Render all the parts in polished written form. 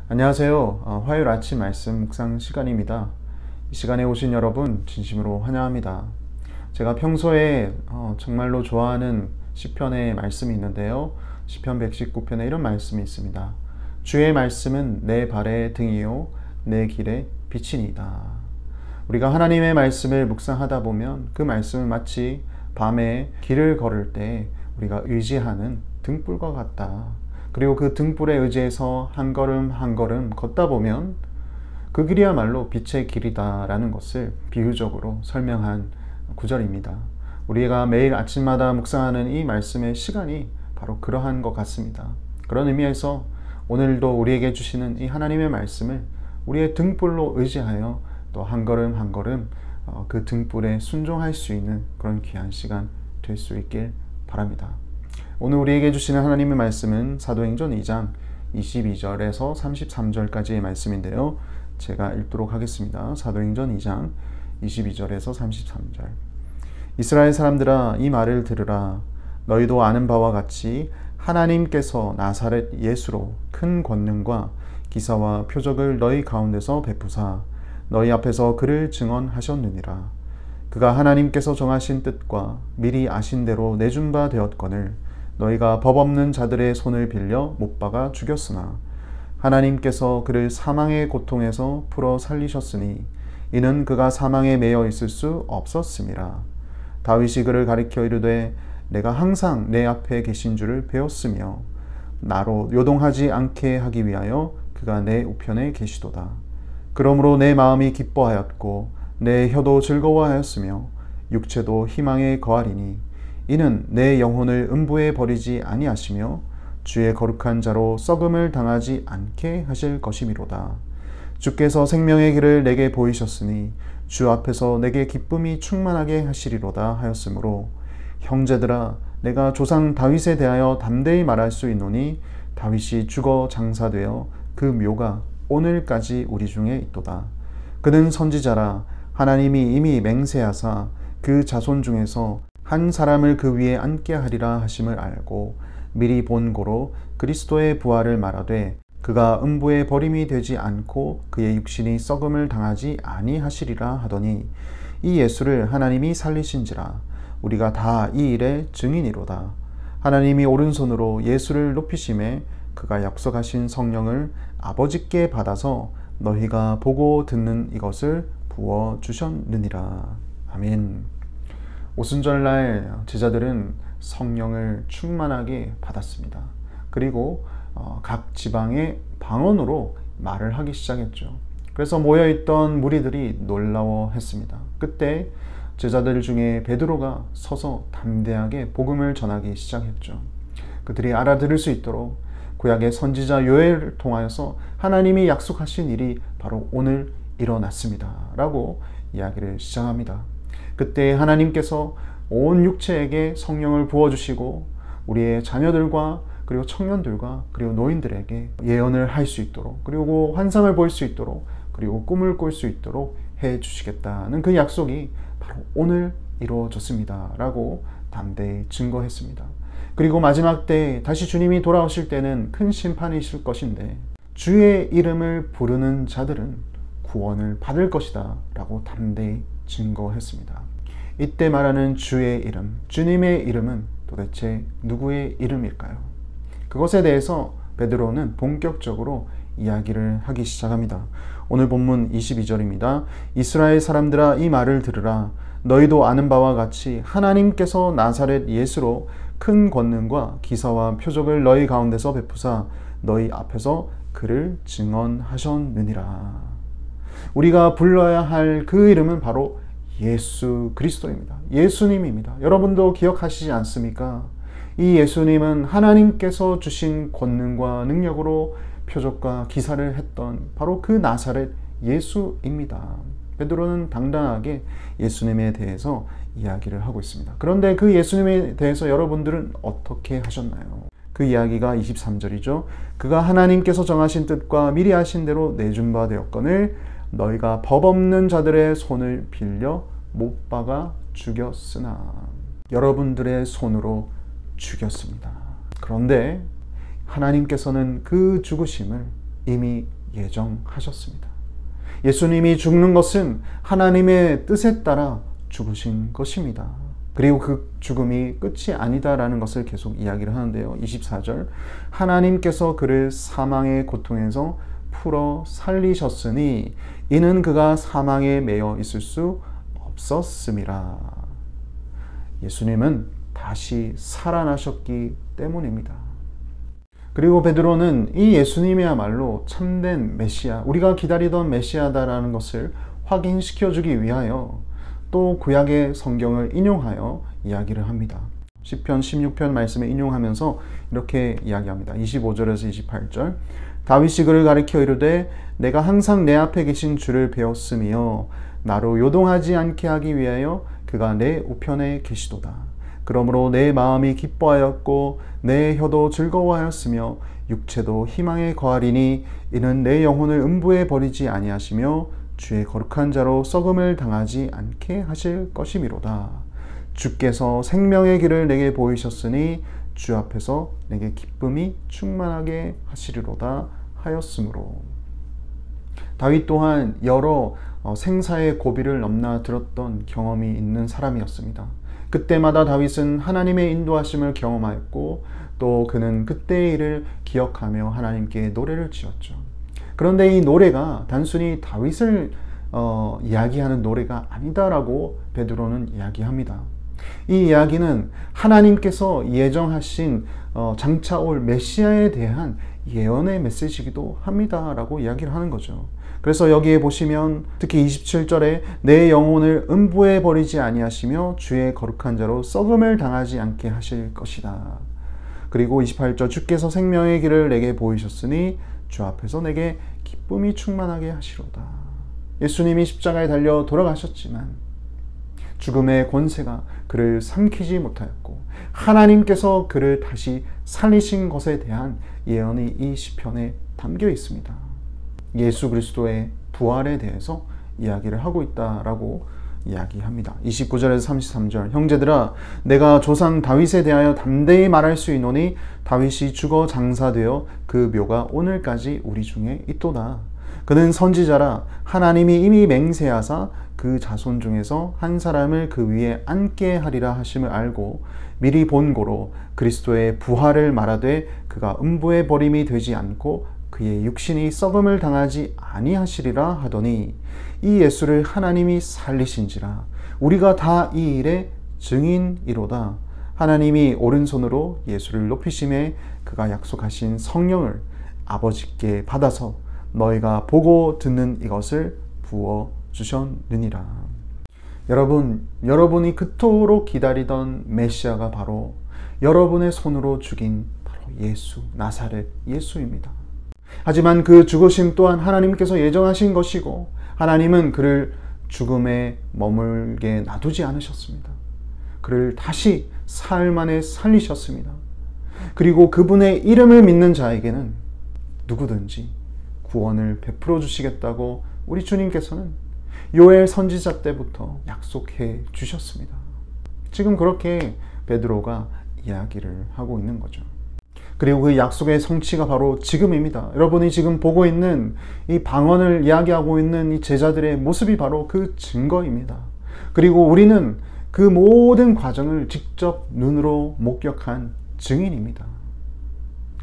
안녕하세요. 화요일 아침 말씀 묵상 시간입니다. 이 시간에 오신 여러분 진심으로 환영합니다. 제가 평소에 정말로 좋아하는 시편의 말씀이 있는데요. 시편 119편에 이런 말씀이 있습니다. 주의 말씀은 내 발의 등이요 내 길의 빛이니이다. 우리가 하나님의 말씀을 묵상하다 보면 그 말씀은 마치 밤에 길을 걸을 때 우리가 의지하는 등불과 같다. 그리고 그 등불에 의지해서 한 걸음 한 걸음 걷다 보면 그 길이야말로 빛의 길이다라는 것을 비유적으로 설명한 구절입니다. 우리가 매일 아침마다 묵상하는 이 말씀의 시간이 바로 그러한 것 같습니다. 그런 의미에서 오늘도 우리에게 주시는 이 하나님의 말씀을 우리의 등불로 의지하여 또 한 걸음 한 걸음 그 등불에 순종할 수 있는 그런 귀한 시간 될 수 있길 바랍니다. 오늘 우리에게 주시는 하나님의 말씀은 사도행전 2장 22절에서 33절까지의 말씀인데요. 제가 읽도록 하겠습니다. 사도행전 2장 22절에서 33절. 이스라엘 사람들아 이 말을 들으라. 너희도 아는 바와 같이 하나님께서 나사렛 예수로 큰 권능과 기사와 표적을 너희 가운데서 베푸사 너희 앞에서 그를 증언하셨느니라. 그가 하나님께서 정하신 뜻과 미리 아신 대로 내준 바 되었거늘 너희가 법 없는 자들의 손을 빌려 못 박아 죽였으나 하나님께서 그를 사망의 고통에서 풀어 살리셨으니 이는 그가 사망에 매여 있을 수 없었음이라. 다윗이 그를 가리켜 이르되 내가 항상 내 앞에 계신 줄을 배웠으며 나로 요동하지 않게 하기 위하여 그가 내 우편에 계시도다. 그러므로 내 마음이 기뻐하였고 내 혀도 즐거워하였으며 육체도 희망에 거하리니 이는 내 영혼을 음부에 버리지 아니하시며 주의 거룩한 자로 썩음을 당하지 않게 하실 것이미로다. 주께서 생명의 길을 내게 보이셨으니 주 앞에서 내게 기쁨이 충만하게 하시리로다 하였으므로 형제들아 내가 조상 다윗에 대하여 담대히 말할 수 있노니 다윗이 죽어 장사되어 그 묘가 오늘까지 우리 중에 있도다. 그는 선지자라 하나님이 이미 맹세하사 그 자손 중에서 한 사람을 그 위에 앉게 하리라 하심을 알고 미리 본 고로 그리스도의 부활을 말하되 그가 음부에 버림이 되지 않고 그의 육신이 썩음을 당하지 아니하시리라 하더니 이 예수를 하나님이 살리신지라. 우리가 다 이 일의 증인이로다. 하나님이 오른손으로 예수를 높이심에 그가 약속하신 성령을 아버지께 받아서 너희가 보고 듣는 이것을 부어주셨느니라. 아멘. 오순절날 제자들은 성령을 충만하게 받았습니다. 그리고 각 지방의 방언으로 말을 하기 시작했죠. 그래서 모여있던 무리들이 놀라워했습니다. 그때 제자들 중에 베드로가 서서 담대하게 복음을 전하기 시작했죠. 그들이 알아들을 수 있도록 구약의 선지자 요엘을 통하여서 하나님이 약속하신 일이 바로 오늘 일어났습니다 라고 이야기를 시작합니다. 그때 하나님께서 온 육체에게 성령을 부어주시고 우리의 자녀들과 그리고 청년들과 그리고 노인들에게 예언을 할 수 있도록 그리고 환상을 볼 수 있도록 그리고 꿈을 꿀 수 있도록 해 주시겠다는 그 약속이 바로 오늘 이루어졌습니다 라고 담대히 증거했습니다. 그리고 마지막 때 다시 주님이 돌아오실 때는 큰 심판이 있을 것인데 주의 이름을 부르는 자들은 구원을 받을 것이다 라고 담대히 증거했습니다. 이때 말하는 주의 이름, 주님의 이름은 도대체 누구의 이름일까요? 그것에 대해서 베드로는 본격적으로 이야기를 하기 시작합니다. 오늘 본문 22절입니다. 이스라엘 사람들아 이 말을 들으라. 너희도 아는 바와 같이 하나님께서 나사렛 예수로 큰 권능과 기사와 표적을 너희 가운데서 베푸사 너희 앞에서 그를 증언하셨느니라. 우리가 불러야 할 그 이름은 바로 예수 그리스도입니다. 예수님입니다. 여러분도 기억하시지 않습니까? 이 예수님은 하나님께서 주신 권능과 능력으로 표적과 기사를 했던 바로 그 나사렛 예수입니다. 베드로는 당당하게 예수님에 대해서 이야기를 하고 있습니다. 그런데 그 예수님에 대해서 여러분들은 어떻게 하셨나요? 그 이야기가 23절이죠. 그가 하나님께서 정하신 뜻과 미리 하신 대로 내준 바 되었거늘 너희가 법 없는 자들의 손을 빌려 못 박아 죽였으나 여러분들의 손으로 죽였습니다. 그런데 하나님께서는 그 죽으심을 이미 예정하셨습니다. 예수님이 죽는 것은 하나님의 뜻에 따라 죽으신 것입니다. 그리고 그 죽음이 끝이 아니다라는 것을 계속 이야기를 하는데요. 24절, 하나님께서 그를 사망의 고통에서 풀어 살리셨으니 이는 그가 사망에 매여 있을 수 없었음이라. 예수님은 다시 살아나셨기 때문입니다. 그리고 베드로는 이 예수님이야말로 참된 메시아, 우리가 기다리던 메시아다라는 것을 확인시켜주기 위하여 또 구약의 성경을 인용하여 이야기를 합니다. 시편 16편 말씀을 인용하면서 이렇게 이야기합니다. 25절에서 28절, 다윗이 그를 가리켜 이르되 내가 항상 내 앞에 계신 주를 배웠으며 나로 요동하지 않게 하기 위하여 그가 내 우편에 계시도다. 그러므로 내 마음이 기뻐하였고 내 혀도 즐거워하였으며 육체도 희망에 거하리니 이는 내 영혼을 음부에 버리지 아니하시며 주의 거룩한 자로 썩음을 당하지 않게 하실 것이미로다. 주께서 생명의 길을 내게 보이셨으니 주 앞에서 내게 기쁨이 충만하게 하시리로다 하였으므로. 다윗 또한 여러 생사의 고비를 넘나들었던 경험이 있는 사람이었습니다. 그때마다 다윗은 하나님의 인도하심을 경험하였고 또 그는 그때의 일을 기억하며 하나님께 노래를 지었죠. 그런데 이 노래가 단순히 다윗을 이야기하는 노래가 아니다라고 베드로는 이야기합니다. 이 이야기는 하나님께서 예정하신 장차 올 메시아에 대한 예언의 메시지이기도 합니다라고 이야기를 하는 거죠. 그래서 여기에 보시면 특히 27절에 내 영혼을 음부에 버리지 아니하시며 주의 거룩한 자로 썩음을 당하지 않게 하실 것이다. 그리고 28절, 주께서 생명의 길을 내게 보이셨으니 주 앞에서 내게 기쁨이 충만하게 하시로다. 예수님이 십자가에 달려 돌아가셨지만 죽음의 권세가 그를 삼키지 못하였고 하나님께서 그를 다시 살리신 것에 대한 예언이 이 시편에 담겨 있습니다. 예수 그리스도의 부활에 대해서 이야기를 하고 있다라고 이야기합니다. 29절에서 33절, 형제들아 내가 조상 다윗에 대하여 담대히 말할 수 있노니 다윗이 죽어 장사되어 그 묘가 오늘까지 우리 중에 있도다. 그는 선지자라 하나님이 이미 맹세하사 그 자손 중에서 한 사람을 그 위에 앉게 하리라 하심을 알고 미리 본고로 그리스도의 부활을 말하되 그가 음부에 버림이 되지 않고 그의 육신이 썩음을 당하지 아니하시리라 하더니 이 예수를 하나님이 살리신지라 우리가 다 이 일의 증인이로다. 하나님이 오른손으로 예수를 높이심에 그가 약속하신 성령을 아버지께 받아서 너희가 보고 듣는 이것을 부어주셨느니라. 여러분이 그토록 기다리던 메시아가 바로 여러분의 손으로 죽인 바로 예수, 나사렛 예수입니다. 하지만 그 죽으심 또한 하나님께서 예정하신 것이고 하나님은 그를 죽음에 머물게 놔두지 않으셨습니다. 그를 다시 사흘 만에 살리셨습니다. 그리고 그분의 이름을 믿는 자에게는 누구든지 구원을 베풀어 주시겠다고 우리 주님께서는 요엘 선지자 때부터 약속해 주셨습니다. 지금 그렇게 베드로가 이야기를 하고 있는 거죠. 그리고 그 약속의 성취가 바로 지금입니다. 여러분이 지금 보고 있는 이 방언을 이야기하고 있는 이 제자들의 모습이 바로 그 증거입니다. 그리고 우리는 그 모든 과정을 직접 눈으로 목격한 증인입니다.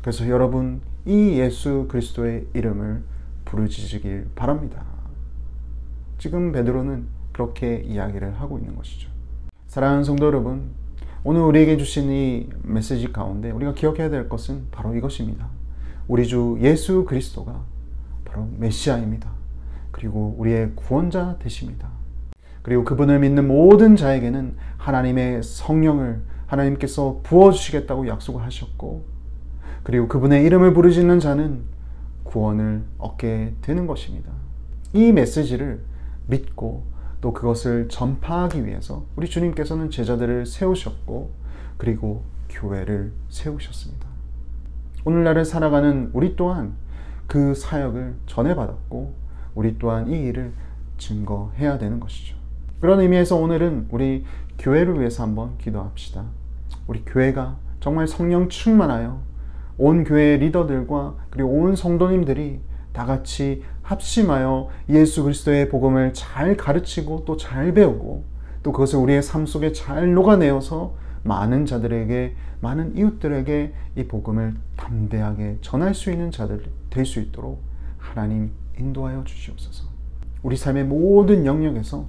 그래서 여러분 이 예수 그리스도의 이름을 부르짖으길 바랍니다. 지금 베드로는 그렇게 이야기를 하고 있는 것이죠. 사랑하는 성도 여러분, 오늘 우리에게 주신 이 메시지 가운데 우리가 기억해야 될 것은 바로 이것입니다. 우리 주 예수 그리스도가 바로 메시아입니다. 그리고 우리의 구원자 되십니다. 그리고 그분을 믿는 모든 자에게는 하나님의 성령을 하나님께서 부어주시겠다고 약속을 하셨고 그리고 그분의 이름을 부르짖는 자는 구원을 얻게 되는 것입니다. 이 메시지를 믿고 또 그것을 전파하기 위해서 우리 주님께서는 제자들을 세우셨고 그리고 교회를 세우셨습니다. 오늘날을 살아가는 우리 또한 그 사역을 전해받았고 우리 또한 이 일을 증거해야 되는 것이죠. 그런 의미에서 오늘은 우리 교회를 위해서 한번 기도합시다. 우리 교회가 정말 성령 충만하여 온 교회의 리더들과 그리고 온 성도님들이 다 같이 합심하여 예수 그리스도의 복음을 잘 가르치고 또 잘 배우고 또 그것을 우리의 삶 속에 잘 녹아내어서 많은 자들에게, 많은 이웃들에게 이 복음을 담대하게 전할 수 있는 자들 될 수 있도록 하나님 인도하여 주시옵소서. 우리 삶의 모든 영역에서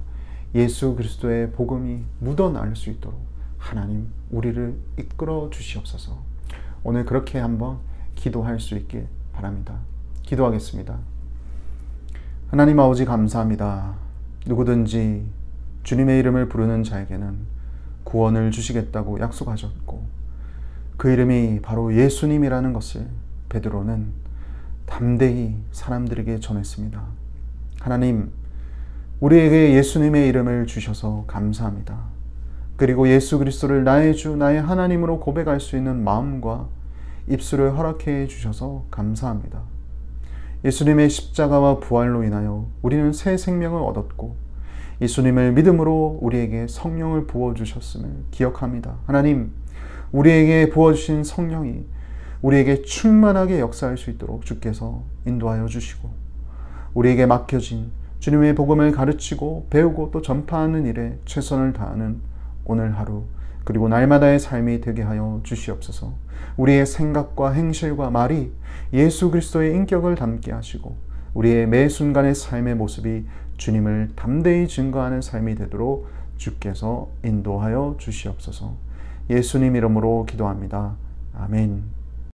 예수 그리스도의 복음이 묻어날 수 있도록 하나님 우리를 이끌어 주시옵소서. 오늘 그렇게 한번 기도할 수 있길 바랍니다. 기도하겠습니다. 하나님 아버지 감사합니다. 누구든지 주님의 이름을 부르는 자에게는 구원을 주시겠다고 약속하셨고 그 이름이 바로 예수님이라는 것을 베드로는 담대히 사람들에게 전했습니다. 하나님, 우리에게 예수님의 이름을 주셔서 감사합니다. 그리고 예수 그리스도를 나의 주, 나의 하나님으로 고백할 수 있는 마음과 입술을 허락해 주셔서 감사합니다. 예수님의 십자가와 부활로 인하여 우리는 새 생명을 얻었고 예수님을 믿음으로 우리에게 성령을 부어주셨음을 기억합니다. 하나님, 우리에게 부어주신 성령이 우리에게 충만하게 역사할 수 있도록 주께서 인도하여 주시고 우리에게 맡겨진 주님의 복음을 가르치고 배우고 또 전파하는 일에 최선을 다하는 오늘 하루 그리고 날마다의 삶이 되게 하여 주시옵소서. 우리의 생각과 행실과 말이 예수 그리스도의 인격을 담게 하시고 우리의 매 순간의 삶의 모습이 주님을 담대히 증거하는 삶이 되도록 주께서 인도하여 주시옵소서. 예수님 이름으로 기도합니다. 아멘.